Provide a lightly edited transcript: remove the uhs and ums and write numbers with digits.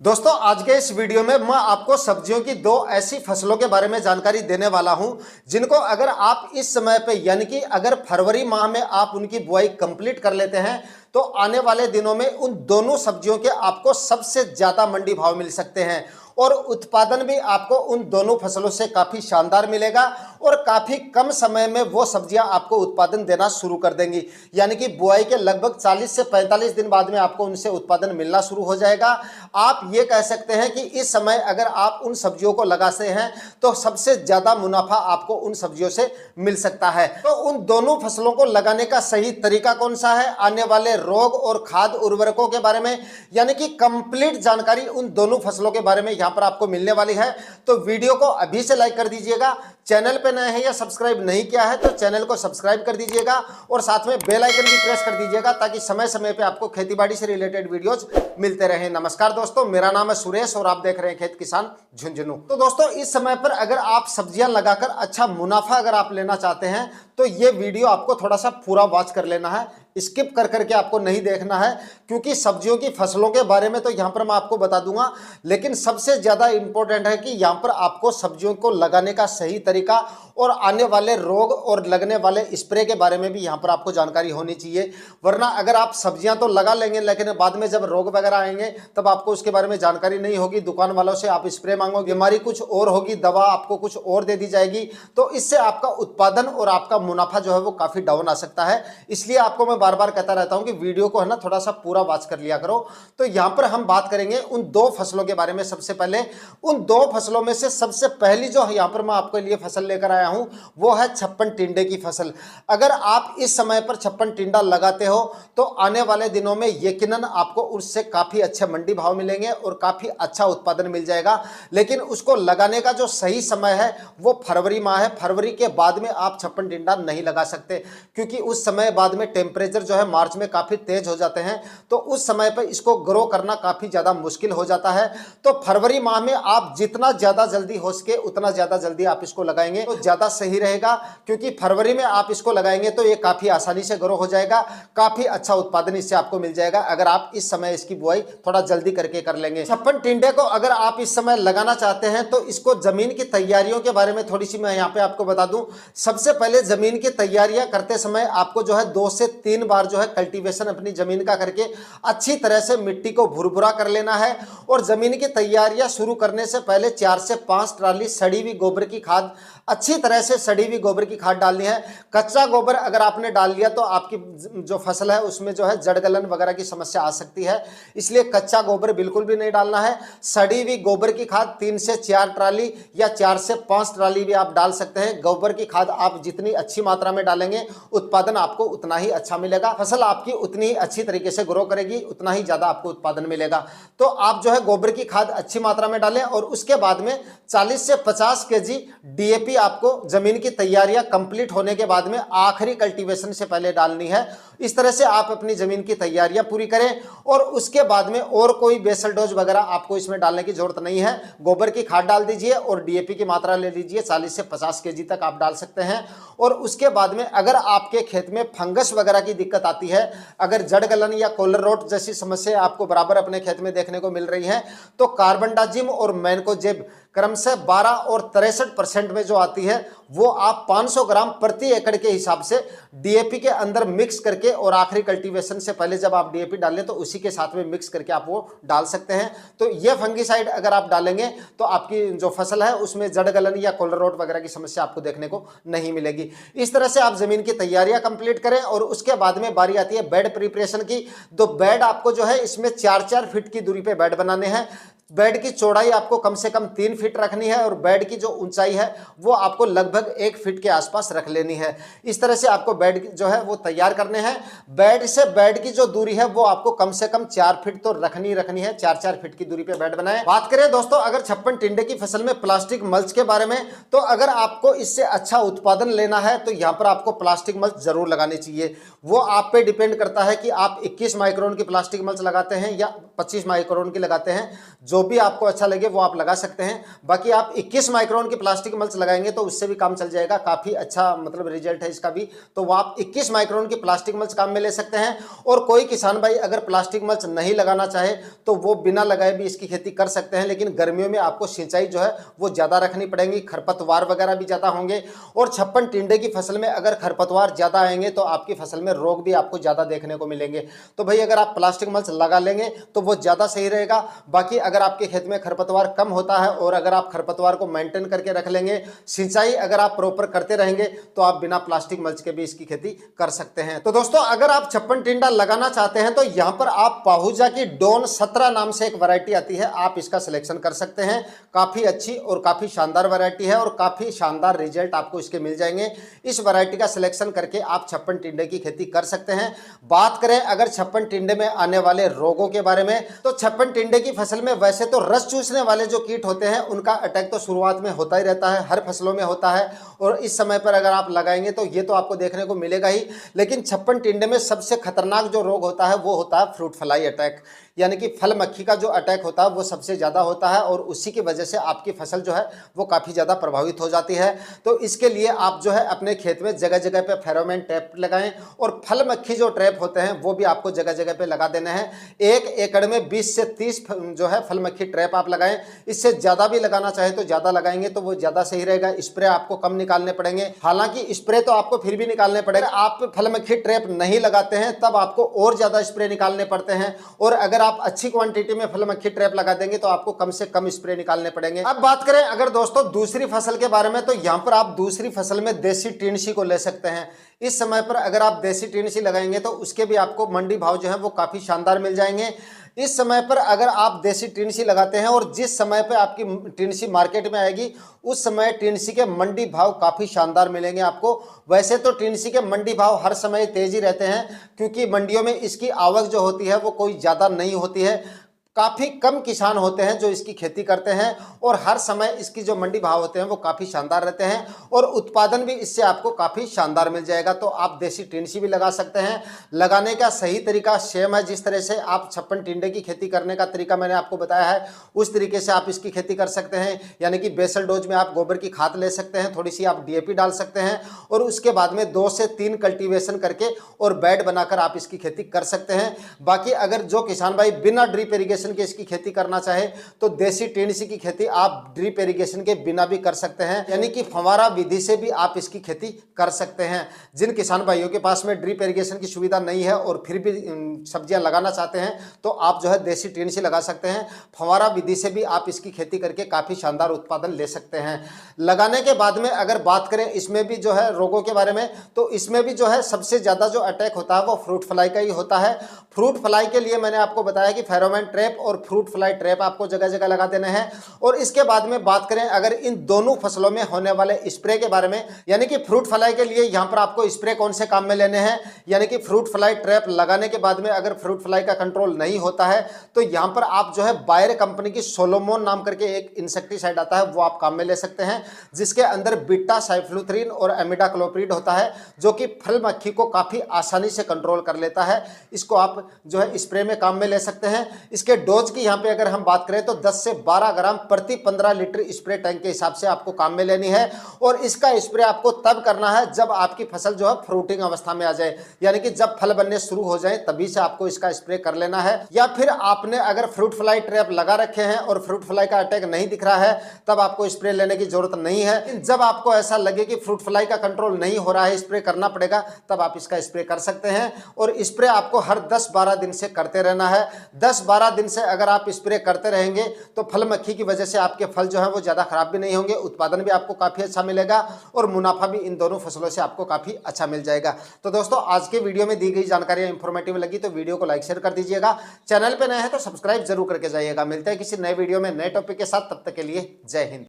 दोस्तों आज के इस वीडियो में मैं आपको सब्जियों की दो ऐसी फसलों के बारे में जानकारी देने वाला हूं जिनको अगर आप इस समय पे यानी कि अगर फरवरी माह में आप उनकी बुआई कंप्लीट कर लेते हैं तो आने वाले दिनों में उन दोनों सब्जियों के आपको सबसे ज्यादा मंडी भाव मिल सकते हैं और उत्पादन भी आपको उन दोनों फसलों से काफी शानदार मिलेगा और काफी कम समय में वो सब्जियां आपको उत्पादन देना शुरू कर देंगी। यानी कि बुआई के लगभग 40 से 45 दिन बाद में आपको उनसे उत्पादन मिलना शुरू हो जाएगा। आप ये कह सकते हैं कि इस समय अगर आप उन सब्जियों को लगाते हैं तो सबसे ज्यादा मुनाफा आपको उन सब्जियों से मिल सकता है। तो उन दोनों फसलों को लगाने का सही तरीका कौन सा है, आने वाले रोग और खाद उर्वरकों के बारे में यानी कि कंप्लीट जानकारी उन दोनों फसलों के बारे में यहां पर आपको मिलने वाली है। तो वीडियो को अभी से लाइक कर दीजिएगा, चैनल पे नए हैं या सब्सक्राइब नहीं किया है तो चैनल को सब्सक्राइब कर दीजिएगा और साथ में बेल आइकन भी प्रेस कर दीजिएगा ताकि समय समय पे आपको खेतीबाड़ी से रिलेटेड वीडियोस मिलते रहें। नमस्कार दोस्तों, मेरा नाम है सुरेश और आप देख रहे हैं खेत किसान झुंझुनू। तो दोस्तों इस समय पर अगर आप सब्जियां लगाकर अच्छा मुनाफा अगर आप लेना चाहते हैं तो ये वीडियो आपको थोड़ा सा पूरा वॉच कर लेना है, स्किप कर करके आपको नहीं देखना है क्योंकि सब्जियों की फसलों के बारे में तो यहां पर मैं आपको बता दूंगा, लेकिन सबसे ज्यादा इंपॉर्टेंट है कि यहां पर आपको सब्जियों को लगाने का सही तरीका और आने वाले रोग और लगने वाले स्प्रे के बारे में भी यहां पर आपको जानकारी होनी चाहिए। वरना अगर आप सब्जियां तो लगा लेंगे लेकिन बाद में जब रोग वगैरह आएंगे तब आपको उसके बारे में जानकारी नहीं होगी, दुकान वालों से आप स्प्रे मांगोगे, बीमारी कुछ और होगी, दवा आपको कुछ और दे दी जाएगी, तो इससे आपका उत्पादन और आपका मुनाफा जो है वो काफी डाउन आ सकता है। इसलिए आपको मैं बार बार कहता रहता हूं कि वीडियो को है ना थोड़ा सा पूरा वॉच कर लिया करो। तो यहां पर हम बात करेंगे उन दो फसलों के बारे में। सबसे पहले उन दो फसलों में से सबसे पहली जो यहां पर मैं आपके लिए फसल लेकर आया हूं वो है छप्पन टिंडे की फसल। अगर आप इस समय पर छप्पन टिंडा लगाते हो तो आने वाले दिनों में यकीनन आपको उससे काफी अच्छे मंडी भाव मिलेंगे और काफी अच्छा उत्पादन मिल जाएगा। लेकिन उसको लगाने का जो सही समय है वो फरवरी माह है। फरवरी के बाद में आप छप्पन टिंडा नहीं लगा सकते क्योंकि उस समय बाद में टेम्परेचर जो है मार्च में काफी तेज हो जाते हैं, तो उस समय पर इसको ग्रो करना काफी ज्यादा मुश्किल हो जाता है। तो फरवरी माह में आप जितना ज्यादा जल्दी हो सके उतना ज्यादा जल्दी आप इसको लगाएंगे तो ज्यादा सही रहेगा क्योंकि फरवरी में आप इसको लगाएंगे तो ये काफी आसानी से ग्रो हो जाएगा, काफी अच्छा उत्पादन इससे आपको मिल जाएगा अगर आप इस समय इसकी बुआई थोड़ा जल्दी करके कर लेंगे। छप्पन टिंडे को अगर आप इस समय लगाना चाहते हैं तो इसको जमीन की तैयारियों के बारे में थोड़ी सी मैं यहाँ पे आपको बता दूं। सबसे पहले जमीन की तैयारियां करते समय आपको जो है 2 से 3 बार जो है कल्टीवेशन अपनी जमीन का करके अच्छी तरह से मिट्टी को भुरभुरा कर लेना है। और जमीन की तैयारियां शुरू करने से पहले 4 से 5 ट्राली सड़ी हुई गोबर की खाद, अच्छी तरह से सड़ी हुई गोबर की खाद डालनी है। कच्चा गोबर अगर आपने डाल लिया तो आपकी जो फसल है उसमें जो है जड़ गलन वगैरह की समस्या आ सकती है, इसलिए कच्चा गोबर बिल्कुल भी नहीं डालना है। सड़ी हुई गोबर की खाद 3 से 4 ट्राली या 4 से 5 ट्राली भी आप डाल सकते हैं। गोबर की खाद आप जितनी अच्छी मात्रा में डालेंगे उत्पादन आपको उतना ही अच्छा मिलेगा, फसल आपकी उतनी ही अच्छी तरीके से ग्रो करेगी, उतना ही ज्यादा आपको उत्पादन मिलेगा। तो आप जो है गोबर की खाद अच्छी मात्रा में डालें और उसके बाद में 40 से 50 केजी डीएपी आपको जमीन की तैयारियां कंप्लीट होने के बाद में आखिरी कल्टीवेशन से पहले डालनी है। इस तरह से आप अपनी जमीन की तैयारियां पूरी करें और उसके बाद में और कोई बेसल डोज वगैरह आपको इसमें डालने की जरूरत नहीं है। गोबर की खाद डाल दीजिए और डीएपी की मात्रा ले लीजिए, 40 से 50 केजी तक आप डाल सकते हैं। और उसके बाद में अगर आपके खेत में फंगस वगैरह की दिक्कत आती है, अगर जड़ गलन या कॉलर रोट जैसी समस्या आपको बराबर अपने खेत में देखने को मिल रही है तो कार्बनडाजिम और मैनकोजेब क्रमशः 12 और 63% में जो आती है वो आप 500 ग्राम प्रति एकड़ के हिसाब से डीएपी के अंदर मिक्स करके और आखिरी कल्टीवेशन से पहले जब आप डीएपी डालें तो उसी के साथ में मिक्स करके आप वो डाल सकते हैं। तो ये फंगीसाइड अगर आप डालेंगे तो आपकी जो फसल है उसमें जड़ गलन या कॉलर रोट वगैरह की समस्या आपको देखने को नहीं मिलेगी। इस तरह से आप जमीन की तैयारियां कंप्लीट करें और उसके बाद में बारी आती है बेड प्रिपरेशन की। तो बेड आपको जो है इसमें 4-4 फीट की दूरी पे बेड बनाने हैं। बेड की चौड़ाई आपको कम से कम 3 फीट रखनी है और बेड की जो ऊंचाई है वो आपको लगभग 1 फीट के आसपास रख लेनी है। इस तरह से आपको बेड जो है वो तैयार करने हैं। बेड से बेड की जो दूरी है वो आपको कम से कम 4 फीट तो रखनी है, 4-4 फीट की दूरी पे बेड बनाएं। बात करें दोस्तों अगर छप्पन टिंडे की फसल में प्लास्टिक मल्च के बारे में, तो अगर आपको इससे अच्छा उत्पादन लेना है तो यहाँ पर आपको प्लास्टिक मल्च जरूर लगानी चाहिए। वो आप पे डिपेंड करता है कि आप 21 माइक्रोन की प्लास्टिक मल्च लगाते हैं या 25 माइक्रोन की लगाते हैं। जो जो भी आपको अच्छा लगे वो आप लगा सकते हैं। बाकी आप 21 माइक्रोन की प्लास्टिक मल्च लगाएंगे तो उससे भी काम चल जाएगा, काफ़ी अच्छा मतलब रिजल्ट है इसका भी। तो वो आप 21 माइक्रोन की प्लास्टिक मल्च काम में ले सकते हैं। और कोई किसान भाई अगर प्लास्टिक मल्च नहीं लगाना चाहे तो वो बिना लगाए भी इसकी खेती कर सकते हैं, लेकिन गर्मियों में आपको सिंचाई जो है वो ज़्यादा रखनी पड़ेगी, खरपतवार वगैरह भी ज़्यादा होंगे। और 56 टिंडे की फसल में अगर खरपतवार ज़्यादा आएंगे तो आपकी फसल में रोग भी आपको ज़्यादा देखने को मिलेंगे। तो भाई अगर आप प्लास्टिक मल्च लगा लेंगे तो वो ज़्यादा सही रहेगा। बाकी अगर आपके खेत में खरपतवार कम होता है और अगर आप खरपतवार को मेंटेन करके रख लेंगे, सिंचाई अगर आप प्रॉपर करते रहेंगे तो आप बिना प्लास्टिक मल्च के भी इसकी खेती कर सकते हैं। तो दोस्तों अगर आप 56 टिंडा लगाना चाहते हैं तो यहाँ पर आप पाहुजा की डॉन 17 नाम से एक वैरायटी आती है, आप इसका सिलेक्शन कर सकते हैं। काफ़ी अच्छी और काफ़ी शानदार वैरायटी है और काफ़ी शानदार रिजल्ट आपको इसके मिल जाएंगे। इस वैरायटी का सिलेक्शन करके आप 56 टिंडे की खेती कर सकते हैं। बात करें अगर 56 टिंडे में आने वाले रोगों के बारे में, तो 56 टिंडे की फसल में वैसे तो रस चूसने वाले जो कीट होते हैं उनका अटैक तो शुरुआत में होता ही रहता है, हर फसलों में होता है और इस समय पर अगर आप लगाएंगे तो ये तो आपको देखने को मिलेगा ही। लेकिन 56 टिंडे में सबसे खतरनाक जो रोग होता है वो होता है फ्रूट फ्लाई अटैक, यानी कि फल मक्खी का जो अटैक होता है वो सबसे ज़्यादा होता है और उसी की वजह से आपकी फसल जो है वो काफ़ी ज़्यादा प्रभावित हो जाती है। तो इसके लिए आप जो है अपने खेत में जगह जगह पे फेरोमोन ट्रैप लगाएं और फल मक्खी जो ट्रैप होते हैं वो भी आपको जगह जगह पे लगा देने हैं। 1 एकड़ में 20 से 30 जो है फल मक्खी ट्रैप आप लगाएं। इससे ज़्यादा भी लगाना चाहे तो ज़्यादा लगाएंगे तो वो ज़्यादा सही रहेगा। स्प्रे आपको कम निकालने पड़ेंगे, हालांकि स्प्रे तो आपको फिर भी निकालने पड़ेगा। आप फल मक्खी ट्रैप नहीं लगाते हैं तब आपको और ज़्यादा स्प्रे निकालने पड़ते हैं और अगर आप अच्छी क्वांटिटी में फल मक्खी ट्रैप लगा देंगे तो आपको कम से कम स्प्रे निकालने पड़ेंगे। अब बात करें अगर दोस्तों दूसरी फसल के बारे में, तो यहाँ पर आप दूसरी फसल में देसी टिंडसी को ले सकते हैं। इस समय पर अगर आप देसी टिंडसी लगाएंगे तो उसके भी आपको मंडी भाव जो है वो काफ़ी शानदार मिल जाएंगे। इस समय पर अगर आप देसी टिंडसी लगाते हैं और जिस समय पर आपकी टिंडसी मार्केट में आएगी उस समय टिंडसी के मंडी भाव काफ़ी शानदार मिलेंगे आपको। वैसे तो टिंडसी के मंडी भाव हर समय तेजी रहते हैं क्योंकि मंडियों में इसकी आवक जो होती है वो कोई ज़्यादा नहीं होती है, काफ़ी कम किसान होते हैं जो इसकी खेती करते हैं और हर समय इसकी जो मंडी भाव होते हैं वो काफ़ी शानदार रहते हैं और उत्पादन भी इससे आपको काफ़ी शानदार मिल जाएगा। तो आप देसी टिंडसी भी लगा सकते हैं। लगाने का सही तरीका सेम है, जिस तरह से आप 56 टिंडे की खेती करने का तरीका मैंने आपको बताया है उस तरीके से आप इसकी खेती कर सकते हैं। यानी कि बेसल डोज में आप गोबर की खाद ले सकते हैं, थोड़ी सी आप DAP डाल सकते हैं और उसके बाद में 2 से 3 कल्टीवेशन करके और बेड बनाकर आप इसकी खेती कर सकते हैं। बाकी अगर जो किसान भाई बिना ड्रिप इरिगेशन के इसकी खेती करना चाहे तो देसी टिंडसी की खेती आप ड्रिप इरिगेशन के बिना भी कर सकते हैं, यानी कि फव्वारा विधि से भी आप इसकी खेती कर सकते हैं। जिन किसान भाइयों के पास में ड्रिप इरिगेशन की सुविधा नहीं है और फिर भी सब्जियां लगाना चाहते हैं तो आप जो है देसी टिंडसी लगा सकते हैं। फव्वारा विधि से भी आप इसकी खेती करके काफ़ी शानदार उत्पादन ले सकते हैं। लगाने के बाद में अगर बात करें इसमें भी जो है रोगों के बारे में, तो इसमें भी जो है सबसे ज़्यादा जो अटैक होता है वो फ्रूट फ्लाई का ही होता है। फ्रूट फ्लाई के लिए मैंने आपको बताया कि फेरोमोन ट्रैप और फ्रूट फ्लाई ट्रैप आपको जगह जगह लगा देने हैं। और इसके बाद में बात करें अगर इन दोनों फसलों में होने वाले स्प्रे के बारे में, यानी कि फ्रूट फ्लाई के लिए यहाँ पर आपको स्प्रे कौन से काम में लेने हैं, यानी कि फ्रूट फ्लाई ट्रैप लगाने के बाद में अगर फ्रूट फ्लाई का कंट्रोल नहीं होता है तो यहाँ पर आप जो है बायर कंपनी की सोलोमोन नाम करके एक इंसेक्टिसाइड आता है वो आप काम में ले सकते हैं, जिसके अंदर बीटा साइफ्लुथ्रिन और एमिडाक्लोप्रिड होता है जो कि फल मक्खी को काफ़ी आसानी से कंट्रोल कर लेता है। इसको आप जो है स्प्रे में काम में ले सकते हैं। इसके डोज की यहाँ पे अगर हम बात करें तो 10 से 12 ग्राम प्रति 15 लीटर स्प्रे टैंक के हिसाब से आपको काम में लेनी है और इसका स्प्रे आपको तब करना है जब आपकी फसल जो है फ्रूटिंग अवस्था में आ जाए, यानी कि जब फल बनने शुरू हो जाए तभी से आपको इसका स्प्रे कर लेना है। या फिर आपने अगर फ्रूट फ्लाई ट्रैप लगा रखे हैं और फ्रूट फ्लाई का अटैक नहीं दिख रहा है तब आपको स्प्रे लेने की जरूरत नहीं है। जब आपको ऐसा लगे कि फ्रूट फ्लाई का कंट्रोल नहीं हो रहा है, स्प्रे करना पड़ेगा, तब आप इसका स्प्रे कर सकते हैं और स्प्रे आपको हर 10-12 दिन से करते रहना है। 10-12 दिन से अगर आप स्प्रे करते रहेंगे तो फल मक्खी की वजह से आपके फल जो है वो ज़्यादा खराब भी नहीं होंगे, उत्पादन भी आपको काफ़ी अच्छा मिलेगा और मुनाफा भी इन दोनों फसलों से आपको काफ़ी अच्छा मिल जाएगा। तो दोस्तों आज के वीडियो में दी गई जानकारियाँ इंफॉर्मेटिव लगी तो वीडियो को लाइक शेयर कर दीजिएगा। चैनल पर नए हैं तो सब्सक्राइब जरूर करके जाइएगा। मिलते हैं किसी नए वीडियो में नए टॉपिक के साथ, तब तक के लिए जय हिंद।